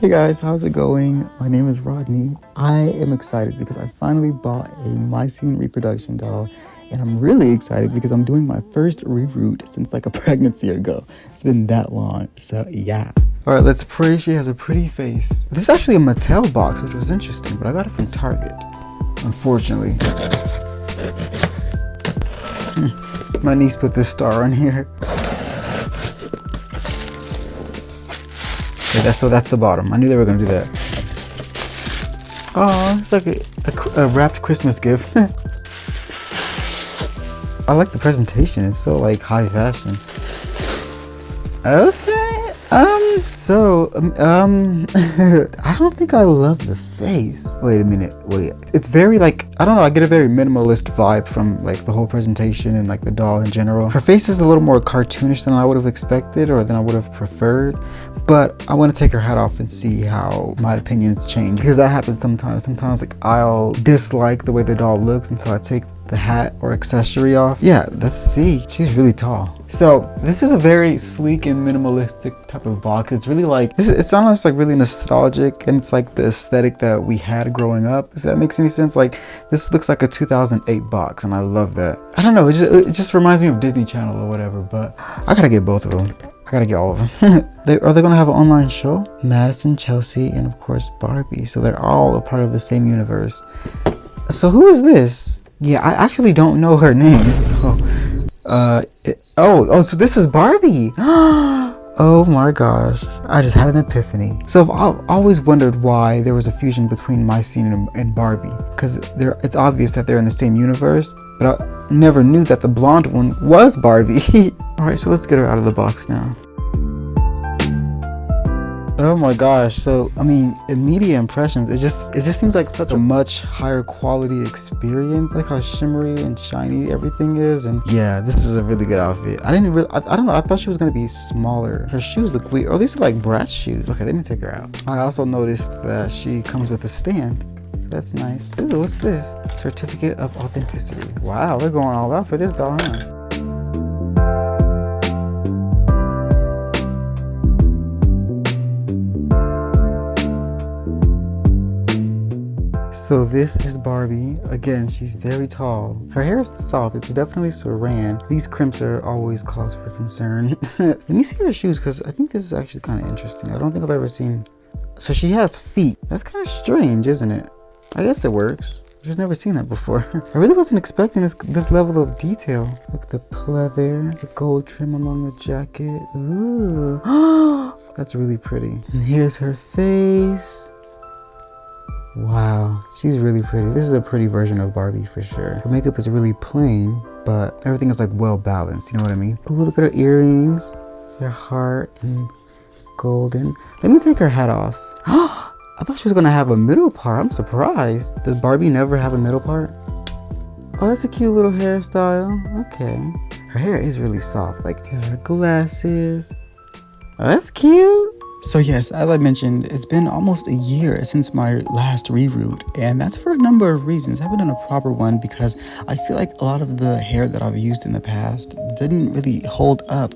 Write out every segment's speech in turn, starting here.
Hey guys, how's it going? My name is Rodney. I am excited because I finally bought a Mycene Reproduction doll, and I'm really excited because I'm doing my first reroot since like a pregnancy ago. It's been that long, so yeah. All right, let's pray she has a pretty face. This is actually a Mattel box, which was interesting, but I got it from Target, unfortunately. My niece put this star on here. Okay, that's the bottom. I knew they were gonna do that. Oh, it's like a wrapped Christmas gift. I like the presentation. It's so like high fashion. Okay. I don't think I love the face. Wait a minute. Wait. It's very like, I don't know, I get a very minimalist vibe from like the whole presentation and like the doll in general. Her face is a little more cartoonish than I would have expected or than I would have preferred. But I want to take her hat off and see how my opinions change, because that happens sometimes. Sometimes like I'll dislike the way the doll looks until I take the hat or accessory off. Yeah, let's see. She's really tall. So this is a very sleek and minimalistic type of box. It's really like, it's almost like really nostalgic, and it's like the aesthetic that we had growing up, if that makes any sense. Like this looks like a 2008 box, and I love that. I don't know, it just reminds me of Disney Channel or whatever, but I gotta get both of them. I gotta get all of them. Are they gonna have an online show? Madison, Chelsea, and of course Barbie. So they're all a part of the same universe. So who is this? Yeah, I actually don't know her name. So, so this is Barbie. Oh my gosh, I just had an epiphany. So I've always wondered why there was a fusion between Mycene and Barbie, because it's obvious that they're in the same universe, but I never knew that the blonde one was Barbie. All right, so let's get her out of the box now. Oh my gosh, so I mean, immediate impressions, it just seems like such a much higher quality experience. Like how shimmery and shiny everything is, and yeah, this is a really good outfit. I don't know, I thought she was gonna be smaller. Her shoes look weird. Oh, these are like Bratz shoes. Okay, let me take her out. I also noticed that she comes with a stand. That's nice. Ooh, what's this? Certificate of Authenticity. Wow, they're going all out for this doll, huh? So this is Barbie. Again, she's very tall. Her hair is soft. It's definitely saran. These crimps are always cause for concern. Let me see her shoes, because I think this is actually kind of interesting. I don't think I've ever seen. So she has feet. That's kind of strange, isn't it? I guess it works. I've just never seen that before. I really wasn't expecting this level of detail. Look at the pleather, the gold trim along the jacket. Ooh. That's really pretty. And here's her face. Wow, she's really pretty. This is a pretty version of Barbie for sure. Her makeup is really plain, but everything is like well balanced, you know what I mean? Ooh, look at her earrings, her heart, and golden. Let me take her hat off. I thought she was gonna have a middle part. I'm surprised. Does Barbie never have a middle part? Oh, that's a cute little hairstyle. Okay. Her hair is really soft. Like, here's her glasses. Oh, that's cute. So yes, as I mentioned, it's been almost a year since my last reroot, and that's for a number of reasons. I haven't done a proper one because I feel like a lot of the hair that I've used in the past didn't really hold up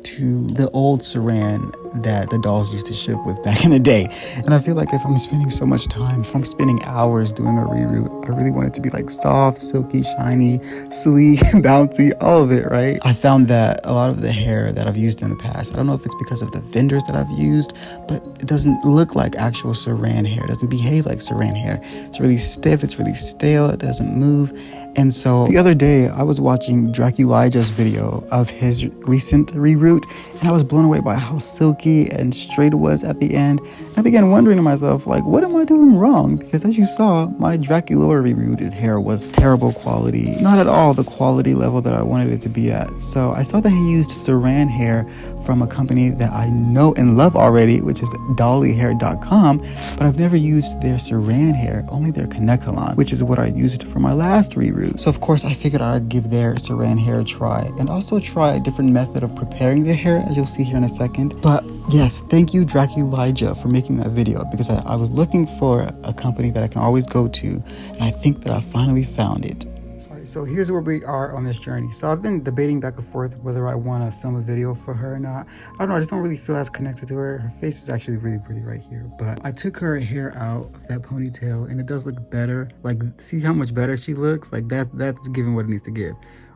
to the old saran that the dolls used to ship with back in the day. And I feel like if I'm spending so much time, if I'm spending hours doing a reroot, I really want it to be like soft, silky, shiny, sleek, bouncy, all of it, right? I found that a lot of the hair that I've used in the past, I don't know if it's because of the vendors that I've used, but it doesn't look like actual saran hair. It doesn't behave like saran hair. It's really stiff, it's really stale, it doesn't move. And so the other day I was watching Dracula's video of his recent reroot, and I was blown away by how silky and straight it was at the end. I began wondering to myself, like, what am I doing wrong? Because as you saw, my Dracula rerooted hair was terrible quality, not at all the quality level that I wanted it to be at. So I saw that he used saran hair from a company that I know and love already, which is dollyhair.com, but I've never used their saran hair, only their Kanekalon, which is what I used for my last reroot. So of course I figured I'd give their saran hair a try, and also try a different method of preparing their hair, as you'll see here in a second. But yes, thank you Draculaja for making that video, because I was looking for a company that I can always go to, and I think that I finally found it. Sorry right, so here's where we are on this journey. So I've been debating back and forth whether I want to film a video for her or not. I don't know, I just don't really feel as connected to her. Her face is actually really pretty right here, but I took her hair out of that ponytail and it does look better. Like, see how much better she looks? Like that's giving what it needs to give,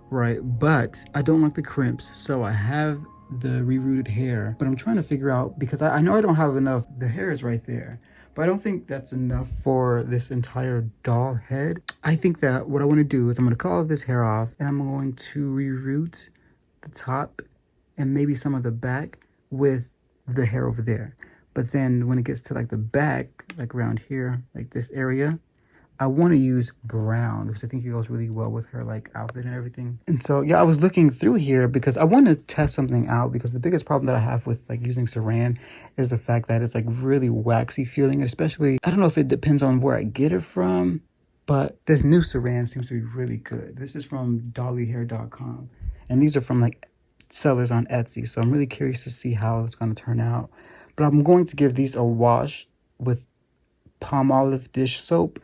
right? But I don't like the crimps, so I have the rerooted hair, but I'm trying to figure out, because I know I don't have enough. The hair is right there, but I don't think that's enough for this entire doll head. I think that what I want to do is I'm going to cut all of this hair off and I'm going to reroot the top and maybe some of the back with the hair over there. But then when it gets to like the back, like around here, like this area, I want to use brown because I think it goes really well with her like outfit and everything. And so, yeah, I was looking through here because I want to test something out, because the biggest problem that I have with like using saran is the fact that it's like really waxy feeling, especially, I don't know if it depends on where I get it from, but this new saran seems to be really good. This is from dollyhair.com and these are from like sellers on Etsy. So I'm really curious to see how it's going to turn out. But I'm going to give these a wash with Palmolive dish soap,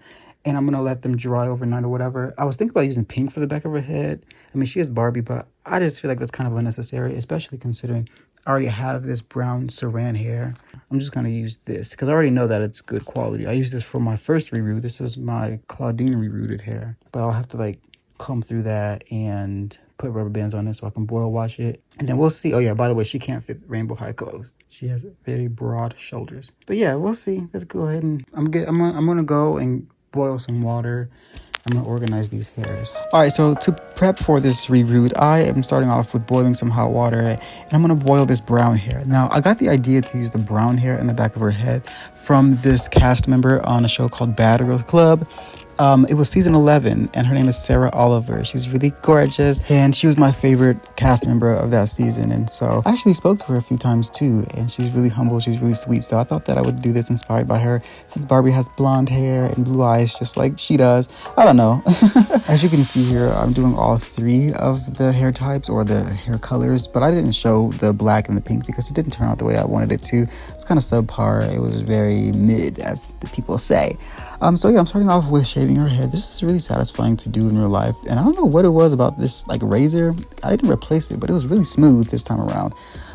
and I'm going to let them dry overnight or whatever. I was thinking about using pink for the back of her head. I mean, she is Barbie, but I just feel like that's kind of unnecessary, especially considering I already have this brown saran hair. I'm just going to use this because I already know that it's good quality. I used this for my first reroot. This was my Claudine rerooted hair, but I'll have to like comb through that and put rubber bands on it so I can boil wash it. And then we'll see. Oh yeah, by the way, she can't fit rainbow high clothes. She has very broad shoulders. But yeah, we'll see. Let's go ahead and I'm gonna go and boil some water. I'm gonna organize these hairs. All right, so to prep for this reroot, I am starting off with boiling some hot water, and I'm gonna boil this brown hair. Now, I got the idea to use the brown hair in the back of her head from this cast member on a show called Bad Girls Club. It was season 11 and her name is Sarah Oliver. She's really gorgeous and she was my favorite cast member of that season. And so I actually spoke to her a few times too, and she's really humble. She's really sweet. So I thought that I would do this inspired by her, since Barbie has blonde hair and blue eyes just like she does. I don't know. As you can see here, I'm doing all three of the hair types or the hair colors, but I didn't show the black and the pink because it didn't turn out the way I wanted it to. It's kind of subpar. It was very mid, as the people say. So yeah, I'm starting off with shaving her head. This is really satisfying to do in real life, and I don't know what it was about this like razor. I didn't replace it, but it was really smooth this time around.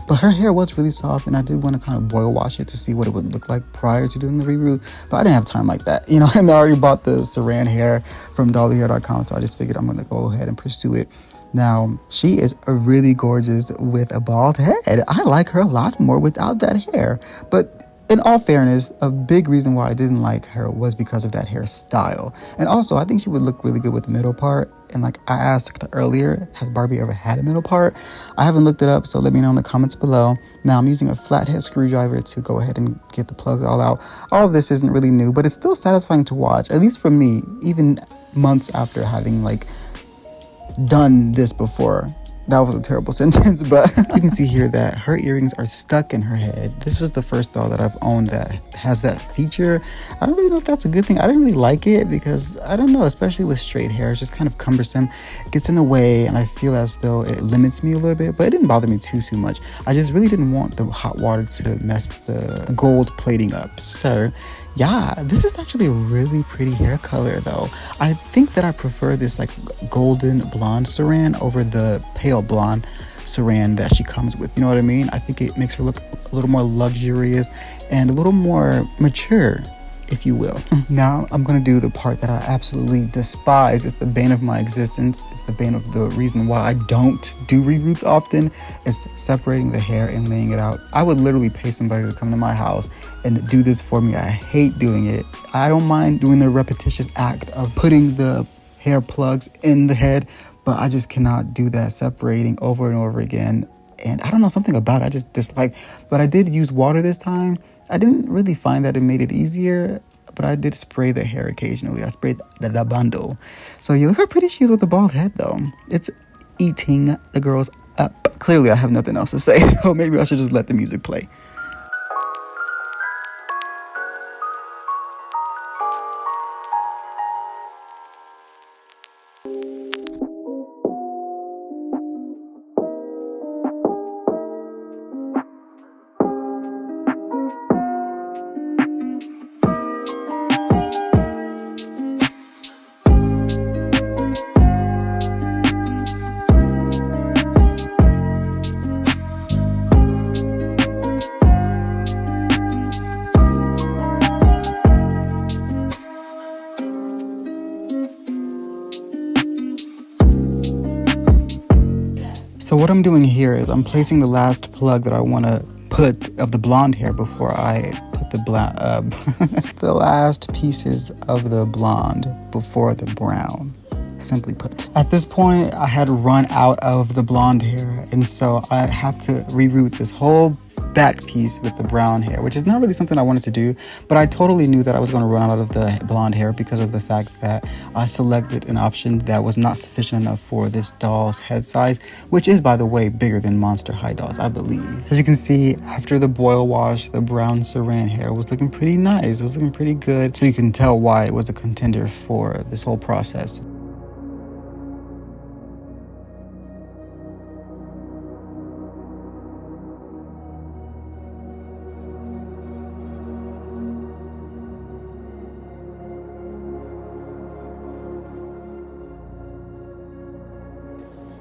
But her hair was really soft, and I did want to kind of boil wash it to see what it would look like prior to doing the reroot, but I didn't have time like that, you know. And I already bought the saran hair from dollyhair.com, so I just figured I'm gonna go ahead and pursue it. Now, she is really gorgeous with a bald head. I like her a lot more without that hair, but in all fairness, a big reason why I didn't like her was because of that hairstyle. And also, I think she would look really good with the middle part. And like I asked earlier, has Barbie ever had a middle part? I haven't looked it up, so let me know in the comments below. Now, I'm using a flathead screwdriver to go ahead and get the plugs all out. All of this isn't really new, but it's still satisfying to watch, at least for me, even months after having like done this before. That was a terrible sentence, but you can see here that her earrings are stuck in her head. This is the first doll that I've owned that has that feature. I don't really know if that's a good thing. I didn't really like it because, I don't know, especially with straight hair, it's just kind of cumbersome. It gets in the way and I feel as though it limits me a little bit, but it didn't bother me too much. I just really didn't want the hot water to mess the gold plating up. So yeah, this is actually a really pretty hair color though. I think that I prefer this like golden blonde saran over the pale blonde saran that she comes with. You know what I mean? I think it makes her look a little more luxurious and a little more mature, if you will. Now I'm gonna do the part that I absolutely despise. It's the bane of my existence. It's the bane of the reason why I don't do reroots often. It's separating the hair and laying it out. I would literally pay somebody to come to my house and do this for me. I hate doing it. I don't mind doing the repetitious act of putting the hair plugs in the head, but I just cannot do that separating over and over again. And I don't know, something about it I just dislike. But I did use water this time. I didn't really find that it made it easier, but I did spray the hair occasionally. I sprayed the bundle. So you look how pretty she is with the bald head though. It's eating the girls up. Clearly I have nothing else to say, so maybe I should just let the music play. So what I'm doing here is I'm placing the last plug that I want to put of the blonde hair before I put the the last pieces of the blonde before the brown, simply put. At this point, I had run out of the blonde hair, and so I have to reroot this whole back piece with the brown hair, which is not really something I wanted to do, but I totally knew that I was going to run out of the blonde hair because of the fact that I selected an option that was not sufficient enough for this doll's head size, which is, by the way, bigger than Monster High dolls, I believe. As you can see, after the boil wash, the brown saran hair was looking pretty nice. It was looking pretty good, so you can tell why it was a contender for this whole process.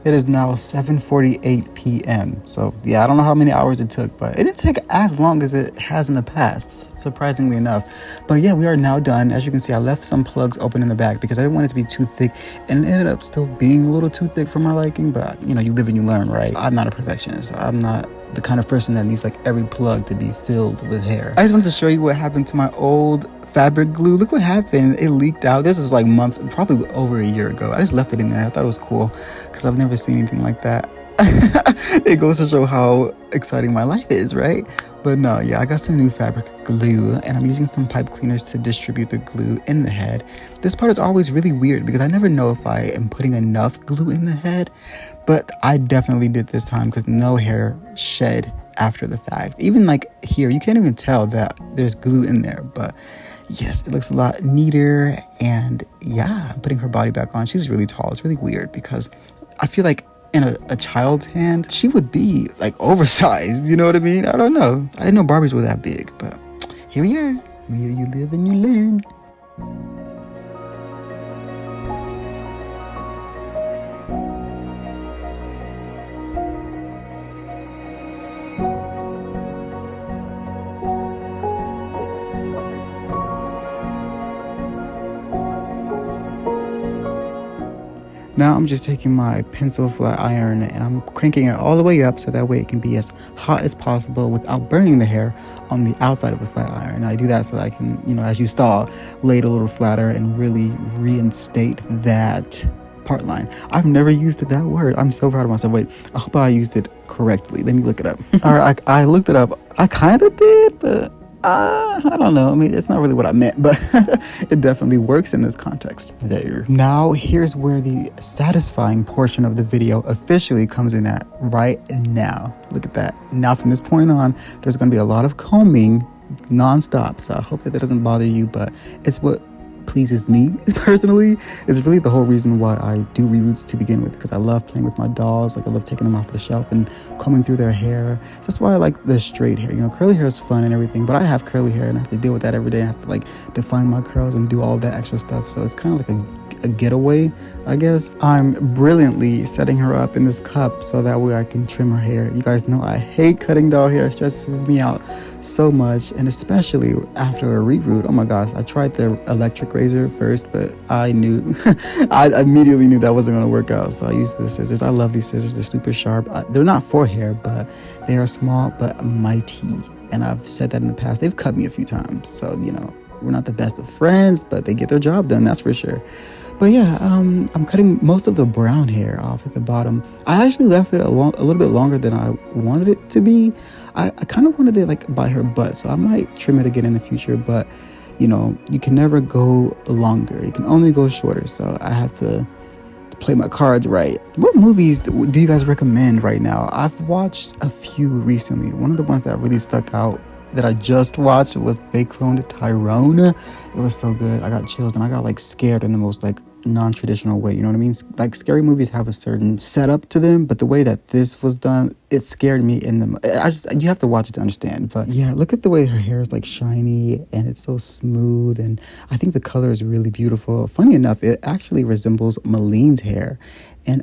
It is now 7:48 p.m. So yeah, I don't know how many hours it took, but it didn't take as long as it has in the past, surprisingly enough. But yeah, we are now done. As you can see, I left some plugs open in the back because I didn't want it to be too thick, and it ended up still being a little too thick for my liking, but you know, you live and you learn, right? I'm not a perfectionist. I'm not the kind of person that needs like every plug to be filled with hair. I just wanted to show you what happened to my old fabric glue. Look what happened. It leaked out. This is like months, probably over a year ago. I just left it in there. I thought it was cool because I've never seen anything like that. It goes to show how exciting my life is, right? But no, yeah, I got some new fabric glue and I'm using some pipe cleaners to distribute the glue in the head. This part is always really weird because I never know if I am putting enough glue in the head, but I definitely did this time because no hair shed after the fact. Even like here, you can't even tell that there's glue in there, but yes, it looks a lot neater. And yeah, I'm putting her body back on. She's really tall. It's really weird because I feel like in a child's hand, she would be like oversized. You know what I mean? I don't know. I didn't know Barbies were that big, but here we are. Here you live and you learn. Now I'm just taking my pencil flat iron and I'm cranking it all the way up so that way it can be as hot as possible without burning the hair on the outside of the flat iron. And I do that so that I can, you know, as you saw, lay it a little flatter and really reinstate that part line. I've never used that word. I'm so proud of myself. Wait, I hope I used it correctly. Let me look it up. All right, I looked it up. I kind of did, but I don't know. I mean, it's not really what I meant, but it definitely works in this context there. Now, here's where the satisfying portion of the video officially comes in at right now. Look at that. Now, from this point on, there's going to be a lot of combing nonstop. So I hope that doesn't bother you, but it's what pleases me personally. It's really the whole reason why I do reroots to begin with, because I love playing with my dolls. Like I love taking them off the shelf and combing through their hair. So that's why I like the straight hair. You know, curly hair is fun and everything, but I have curly hair and I have to deal with that every day. I have to like define my curls and do all that extra stuff. So it's kind of like a getaway, I guess. I'm brilliantly setting her up in this cup so that way I can trim her hair. You guys know I hate cutting doll hair. It stresses me out so much, and especially after a reroot. Oh my gosh, I tried the electric razor first, but I knew I immediately knew that wasn't going to work out, so I used the scissors. I love these scissors. They're super sharp. They're not for hair, but they are small but mighty, and I've said that in the past. They've cut me a few times, so you know, we're not the best of friends, but they get their job done, that's for sure. But yeah, I'm cutting most of the brown hair off at the bottom. I actually left it a little bit longer than I wanted it to be. I kind of wanted it like by her butt, so I might trim it again in the future, but you know, you can never go longer. You can only go shorter, so I have to play my cards right. What movies do you guys recommend right now? I've watched a few recently. One of the ones that really stuck out that I just watched was They Cloned Tyrone. It was so good. I got chills and I got like scared in the most like non-traditional way, you know what I mean? Like scary movies have a certain setup to them, but the way that this was done, it scared me in the you have to watch it to understand. But yeah, look at the way her hair is like shiny and it's so smooth, and I think the color is really beautiful. Funny enough, it actually resembles Maline's hair in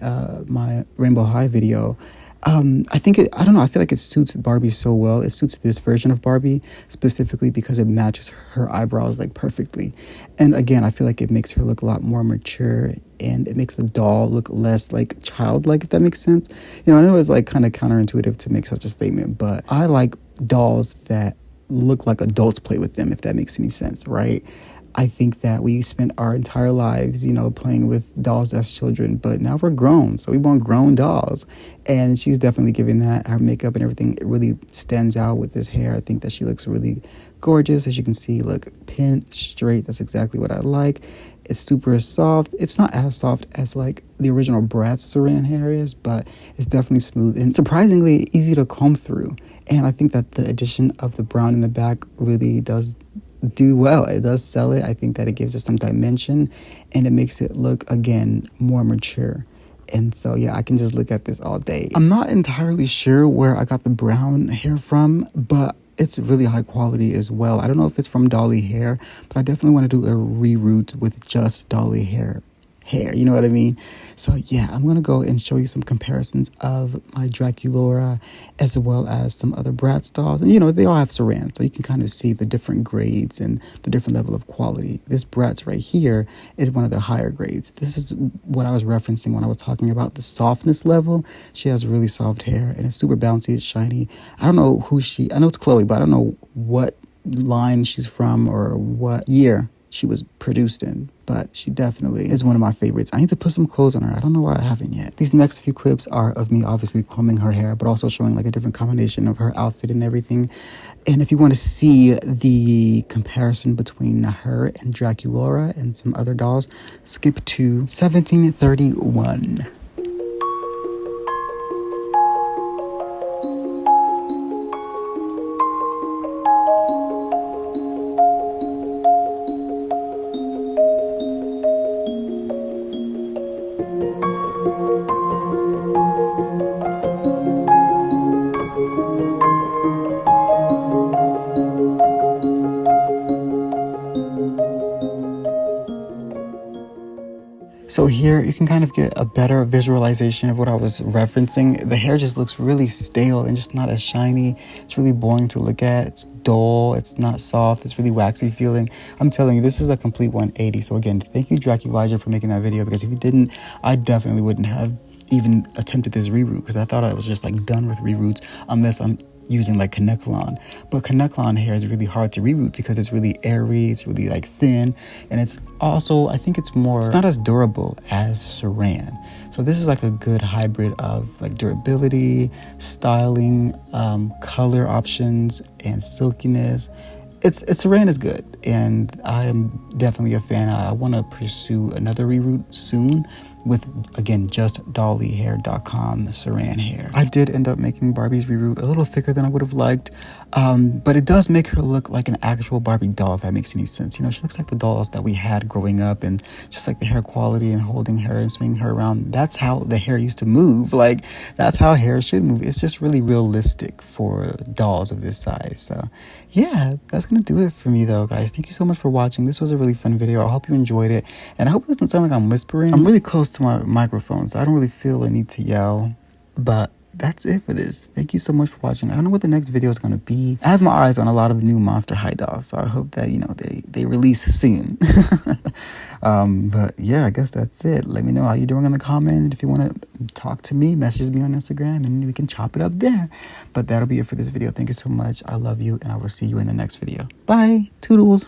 my Rainbow High video. I don't know, I feel like it suits Barbie so well. It suits this version of Barbie specifically because it matches her eyebrows like perfectly. And again, I feel like it makes her look a lot more mature mature, and it makes the doll look less like childlike, if that makes sense. You know, I know it's like kind of counterintuitive to make such a statement, but I like dolls that look like adults play with them, if that makes any sense, right? I think that we spent our entire lives, you know, playing with dolls as children, but now we're grown, so we want grown dolls. And she's definitely giving that. Her makeup and everything, it really stands out with this hair. I think that she looks really gorgeous. As you can see, look, pin straight. That's exactly what I like. It's super soft. It's not as soft as like the original Bratz Saran hair is, but it's definitely smooth and surprisingly easy to comb through. And I think that the addition of the brown in the back really does do well. It does sell it. I think that it gives it some dimension, and it makes it look, again, more mature. And so, yeah, I can just look at this all day. I'm not entirely sure where I got the brown hair from, but it's really high quality as well. I don't know if it's from Dolly Hair, but I definitely want to do a reroot with just Dolly hair, you know what I mean? So yeah, I'm gonna go and show you some comparisons of my Draculaura as well as some other Bratz dolls. And you know, they all have saran, so you can kind of see the different grades and the different level of quality. This Bratz right here is one of the higher grades. This is what I was referencing when I was talking about the softness level. She has really soft hair and it's super bouncy, it's shiny. I don't know who I know it's Chloe, but I don't know what line she's from or what year she was produced in, but she definitely is one of my favorites. I need to put some clothes on her. I don't know why I haven't yet. These next few clips are of me obviously combing her hair, but also showing like a different combination of her outfit and everything. And if you want to see the comparison between her and Draculaura and some other dolls, skip to 1731. So here you can kind of get a better visualization of what I was referencing. The hair just looks really stale and just not as shiny. It's really boring to look at. It's dull. It's not soft. It's really waxy feeling. I'm telling you, this is a complete 180. So again, thank you, Draculaura, for making that video, because if you didn't, I definitely wouldn't have even attempted this reroot, because I thought I was just like done with reroots unless I'm using like Kanekalon. But Kanekalon hair is really hard to reroot because it's really airy, it's really like thin, and it's also, I think it's not as durable as Saran. So this is like a good hybrid of like durability, styling, color options, and silkiness. Saran is good, and I'm definitely a fan. I want to pursue another reroot soon with, again, just dollyhair.com saran hair. I did end up making Barbie's reroot a little thicker than I would have liked, but it does make her look like an actual Barbie doll, if that makes any sense. You know, she looks like the dolls that we had growing up, and just like the hair quality and holding her and swinging her around, that's how the hair used to move. Like, that's how hair should move. It's just really realistic for dolls of this size. So yeah, that's gonna do it for me though, guys. Thank you so much for watching. This was a really fun video. I hope you enjoyed it, and I hope it doesn't sound like I'm whispering. I'm really close to my microphone, so I don't really feel a need to yell, but that's it for this. Thank you so much for watching. I don't know what the next video is going to be. I have my eyes on a lot of new Monster High dolls, so I hope that, you know, they release soon. But yeah, I guess that's it. Let me know how you're doing in the comment. If you want to talk to me, message me on Instagram and we can chop it up there. But that'll be it for this video. Thank you so much. I love you, and I will see you in the next video. Bye. Toodles.